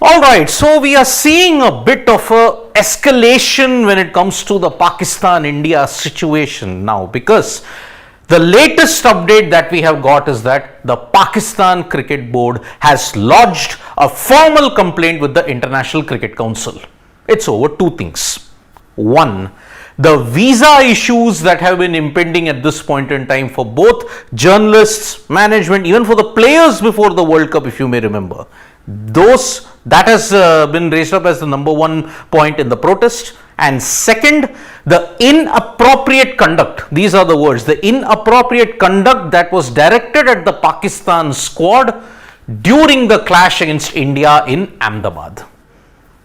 Alright, so we are seeing a bit of a escalation when it comes to the Pakistan-India situation now, because the latest update that we have got is that the Pakistan Cricket Board has lodged a formal complaint with the International Cricket Council. It's over two things. One, the visa issues that have been impending at this point in time for both journalists, management, even for the players before the World Cup, if you may remember. That has been raised up as the number one point in the protest. And second, the inappropriate conduct, these are the words, the inappropriate conduct that was directed at the Pakistan squad during the clash against India in Ahmedabad.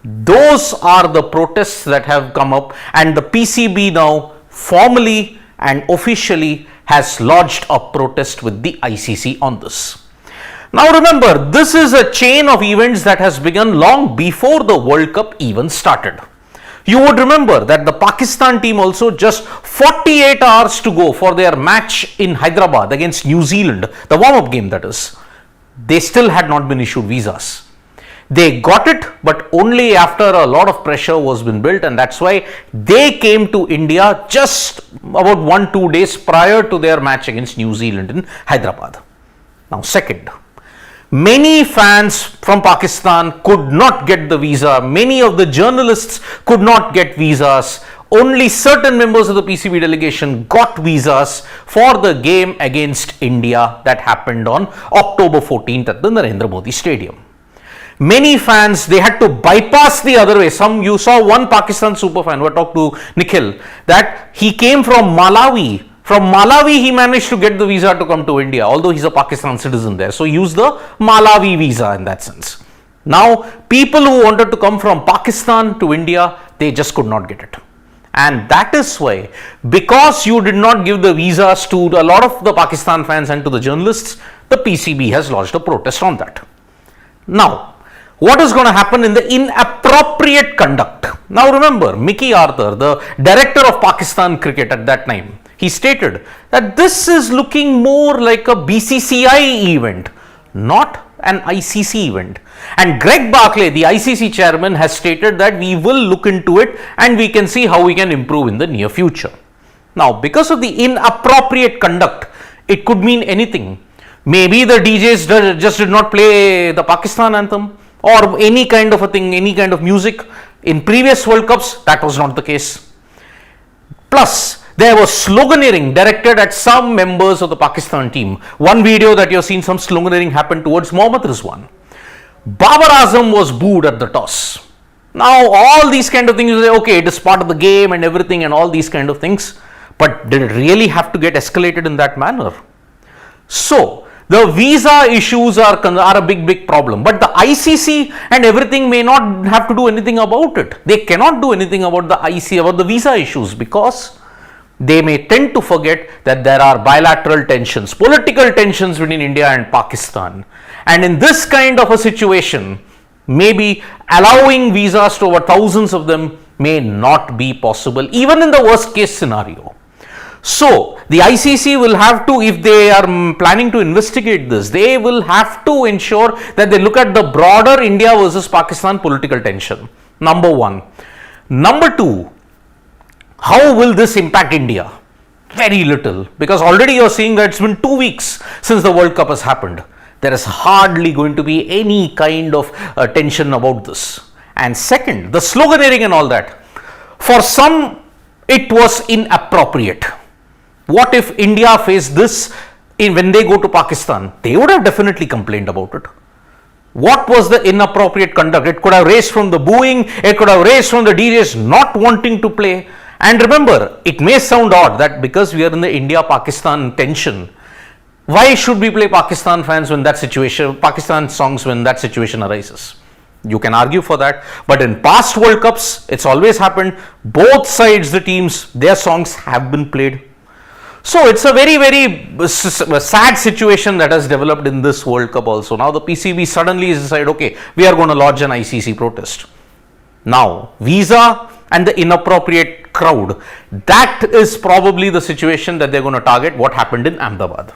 Those are the protests that have come up, and the PCB now formally and officially has lodged a protest with the ICC on this. Now remember, this is a chain of events that has begun long before the World Cup even started. You would remember that the Pakistan team also just 48 hours to go for their match in Hyderabad against New Zealand, the warm-up game that is. They still had not been issued visas. They got it, but only after a lot of pressure was been built, and that's why they came to India just about 1-2 days prior to their match against New Zealand in Hyderabad. Now second, many fans from Pakistan could not get the visa. Many of the journalists could not get visas. Only certain members of the PCB delegation got visas for the game against India that happened on October 14th at the Narendra Modi Stadium. Many fans, they had to bypass the other way. You saw one Pakistan superfan who I talked to Nikhil, that he came from Malawi. From Malawi, he managed to get the visa to come to India, although he's a Pakistan citizen there. So, he used the Malawi visa in that sense. Now, people who wanted to come from Pakistan to India, they just could not get it. And that is why, because you did not give the visas to a lot of the Pakistan fans and to the journalists, the PCB has lodged a protest on that. Now, what is going to happen in the inappropriate conduct? Now, remember, Mickey Arthur, the director of Pakistan cricket at that time, he stated that this is looking more like a BCCI event, not an ICC event. And Greg Barclay, the ICC chairman, has stated that we will look into it and we can see how we can improve in the near future. Now, because of the inappropriate conduct, it could mean anything. Maybe the DJs just did not play the Pakistan anthem or any kind of a thing, any kind of music. In previous World Cups, that was not the case. Plus, there was sloganeering directed at some members of the Pakistan team. One video that you have seen, some sloganeering happened towards Mohammad Rizwan. Babar Azam was booed at the toss. Now, all these kind of things, you say, okay, it is part of the game and everything and all these kind of things. But did it really have to get escalated in that manner? So, the visa issues are a big problem, but the ICC and everything may not have to do anything about it. They cannot do anything about the visa issues, because they may tend to forget that there are bilateral tensions, political tensions between India and Pakistan. And in this kind of a situation, maybe allowing visas to over thousands of them may not be possible, even in the worst case scenario. So, the ICC will have to, if they are planning to investigate this, they will have to ensure that they look at the broader India versus Pakistan political tension. Number one. Number two, how will this impact India? Very little, because already you are seeing that it's been 2 weeks since the World Cup has happened. There is hardly going to be any kind of tension about this. And second, the sloganeering and all that. For some, it was inappropriate. What if India faced this when they go to Pakistan? They would have definitely complained about it. What was the inappropriate conduct? It could have raised from the booing, it could have raised from the DJs not wanting to play. And remember, it may sound odd that because we are in the India-Pakistan tension, why should we play Pakistan songs when that situation arises? You can argue for that, but in past World Cups, it's always happened. Both sides, the teams, their songs have been played. So it's a very sad situation that has developed in this World Cup also. Now the PCB suddenly has decided, okay, we are going to lodge an ICC protest. Now, visa and the inappropriate crowd, that is probably the situation that they're going to target, what happened in Ahmedabad.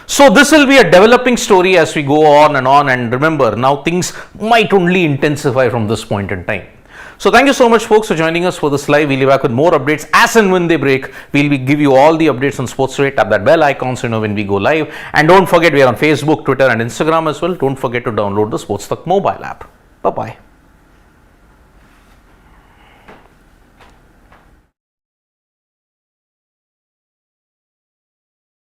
So this will be a developing story as we go on, and remember, now things might only intensify from this point in time. So thank you so much, folks, for joining us for this live. We'll be back with more updates as and when they break. We'll give you all the updates on Sports Today. Tap that bell icon so you know when we go live. And don't forget, we are on Facebook, Twitter and Instagram as well. Don't forget to download the SportsTalk mobile app. Bye-bye.